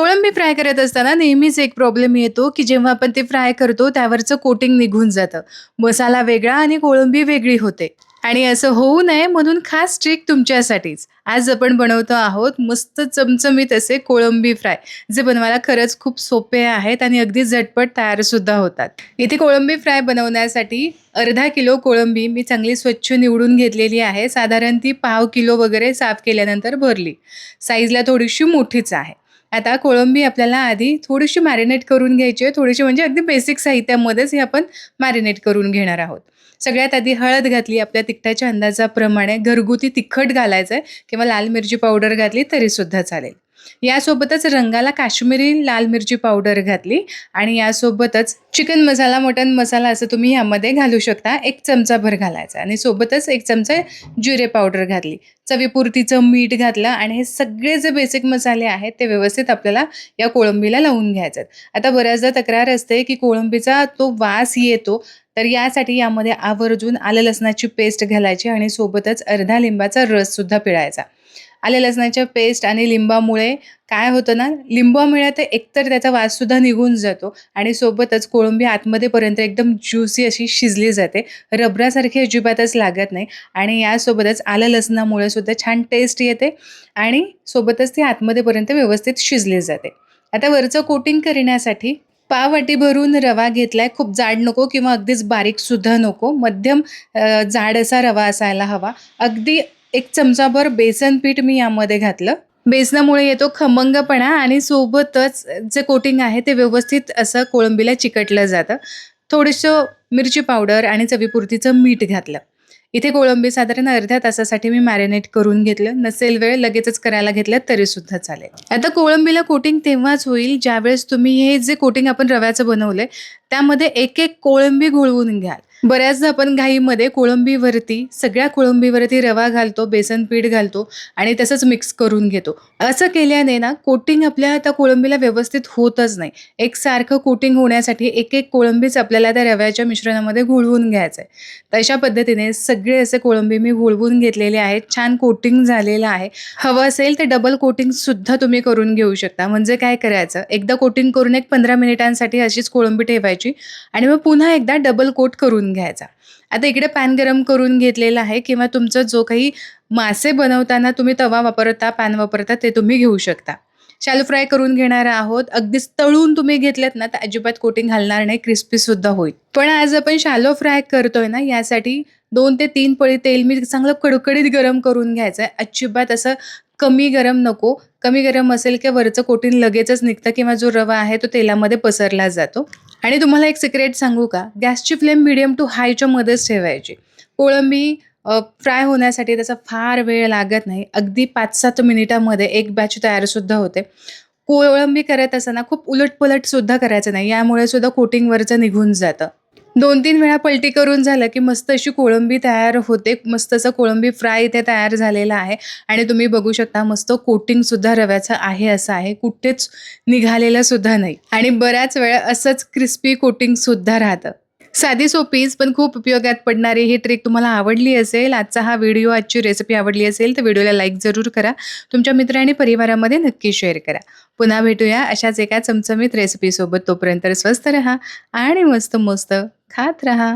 कोळंबी फ्राय करत असताना नेहमीच एक प्रॉब्लेम येतो, की जेव्हा आपण ते फ्राय करतो त्यावरचं कोटिंग निघून जातं. मसाला वेगळा आणि कोळंबी वेगळी होते. आणि असं होऊ नये म्हणून खास ट्रिक तुमच्यासाठीच. आज आपण बनवतो आहोत मस्त चमचमीत असे कोळंबी फ्राय, जे बनवायला खरंच खूप सोपे आहेत आणि अगदी झटपट तयारसुद्धा होतात. इथे कोळंबी फ्राय बनवण्यासाठी अर्धा किलो कोळंबी मी चांगली स्वच्छ निवडून घेतलेली आहे. साधारण ती पाव किलो वगैरे साफ केल्यानंतर भरली. साईजला थोडीशी मोठीच आहे. आता कोळंबी आपल्याला आधी थोडीशी मॅरिनेट करून घ्यायची आहे. थोडीशी म्हणजे अगदी बेसिक साहित्यामध्येच हे आपण मॅरिनेट करून घेणार आहोत. सगळ्यात आधी हळद घातली आपल्या तिखटाच्या अंदाजाप्रमाणे. घरगुती तिखट घालायचं आहे किंवा लाल मिरची पावडर घातली तरीसुद्धा चालेल. यासोबतच रंगाला काश्मीरी लाल मिरची पावडर घातली आणि यासोबतच चिकन मसाला, मटन मसाला असं तुम्ही यामध्ये घालू शकता. 1 चमचाभर घालायचा आणि सोबतच 1 चमचा जिरे पावडर घातली. चवीपुरतीचं मीठ घातलं आणि हे सगळे जे बेसिक मसाले आहेत ते व्यवस्थित आपल्याला या कोळंबीला लावून घ्यायचे. आता बऱ्याचदा तक्रार असते की कोळंबीचा तो वास येतो, तर यासाठी यामध्ये आवर्जून आलं लसणाची पेस्ट घालायची आणि सोबतच अर्धा लिंबाचा रससुद्धा पिळायचा. आलं लसणाच्या पेस्ट आणि लिंबामुळे काय होतं ना, लिंबामुळे ते एकतर त्याचा वाससुद्धा निघून जातो आणि सोबतच कोळंबी आतमध्येपर्यंत एकदम ज्युसी अशी शिजली जाते. रबरासारखी अजिबातच लागत नाही आणि यासोबतच आलं लसणामुळे सुद्धा छान टेस्ट येते आणि सोबतच ती आतमध्येपर्यंत व्यवस्थित शिजली जाते. आता वरचं कोटिंग करण्यासाठी पाव वाटी भरून रवा घेतलाय. खूप जाड नको किंवा अगदीच बारीकसुद्धा नको. मध्यम जाड असा रवा असायला हवा. अगदी 1 चमचाभर बेसन पीठ मी यामध्ये घातलं. बेसनामुळे येतो खमंगपणा आणि सोबतच जे कोटिंग आहे ते व्यवस्थित असं कोळंबीला चिकटलं जातं. थोडंसं मिरची पावडर आणि चवीपुरतीचं मीठ घातलं. इथे कोळंबी साधारण अर्ध्या तासासाठी मी मॅरिनेट करून घेतलं. नसेल वेळ लगेचच करायला घेतलं तरीसुद्धा चालेल. आता कोळंबीला कोटिंग तेव्हाच होईल ज्यावेळेस तुम्ही हे जे कोटिंग आपण रव्याचं बनवलंय त्यामध्ये एक कोळंबी घोळवून घ्याल. बऱ्याचदा आपण घाईमध्ये सगळ्या कोळंबीवरती रवा घालतो, बेसन पीठ घालतो आणि तसंच मिक्स करून घेतो. असं केल्याने ना कोटिंग आपल्या त्या कोळंबीला व्यवस्थित होतच नाही. एकसारखं कोटिंग होण्यासाठी एक कोळंबीच आपल्याला त्या रव्याच्या मिश्रणामध्ये घोळवून घ्यायचं आहे. तर अशा पद्धतीने सगळे असे कोळंबी मी घोळवून घेतलेले आहेत. छान कोटिंग झालेलं आहे. हवं असेल तर डबल कोटिंगसुद्धा तुम्ही करून घेऊ शकता. म्हणजे काय करायचं, एकदा कोटिंग करून 15 मिनिटांसाठी अशीच कोळंबी ठेवायची आणि मग पुन्हा एकदा डबल कोट करून घ्यायचा. आता इकडे पॅन गरम करून घेतलेला आहे किंवा तुमचं जो काही मासे बनवताना तुम्ही तवा वापरता, पॅन वापरता ते तुम्ही घेऊ शकता. शॅलो फ्राय करून घेणार आहोत. अगदीच तळून तुम्ही घेतलेत ना तर अजिबात कोटिंग हलणार नाही, क्रिस्पीसुद्धा होईल. पण आज आपण शॅलो फ्राय करतोय ना, यासाठी 2 ते 3 पळी तेल मी चांगलं कडकडीत गरम करून घ्यायचं आहे. अजिबात असं कमी गरम नको. कमी गरम असेल की वरचं कोटिंग लगेचच निघतं किंवा जो रवा आहे तो तेलामध्ये पसरला जातो. आणि तुम्हाला एक सिक्रेट सांगू का? गॅसची फ्लेम मीडियम टू हायच्या मध्येच ठेवायची. कोळंबी फ्राय होण्यासाठी त्याचा फार वेळ लागत नाही. अगदी 5-7 मिनिटामध्ये एक बॅच तयारसुद्धा होते. कोळंबी करत असताना खूप उलटपलटसुद्धा करायचं नाही. यामुळे सुद्धा कोटिंग वरचं निघून जातं. 2-3 वेळा पलटी करून झालं की मस्त अशी कोळंबी तयार होते. मस्त असं कोळंबी फ्राय इथे तयार झालेला आहे आणि तुम्ही बघू शकता मस्त कोटिंगसुद्धा रव्याचं आहे असं आहे. कुठेच निघालेलं सुद्धा नाही आणि बऱ्याच वेळा असंच क्रिस्पी कोटिंगसुद्धा राहतं. साधी सोपीच पण खूप उपयोगात पडणारी ही ट्रिक तुम्हाला आवडली असेल, आजचा हा व्हिडिओ, आजची रेसिपी आवडली असेल तर व्हिडिओला लाईक जरूर करा. तुमच्या मित्र आणि परिवारामध्ये नक्की शेअर करा. पुन्हा भेटूया अशाच एका चमचमीत रेसिपीसोबत. तोपर्यंत स्वस्त रहा आणि मस्त मस्त खात रहा.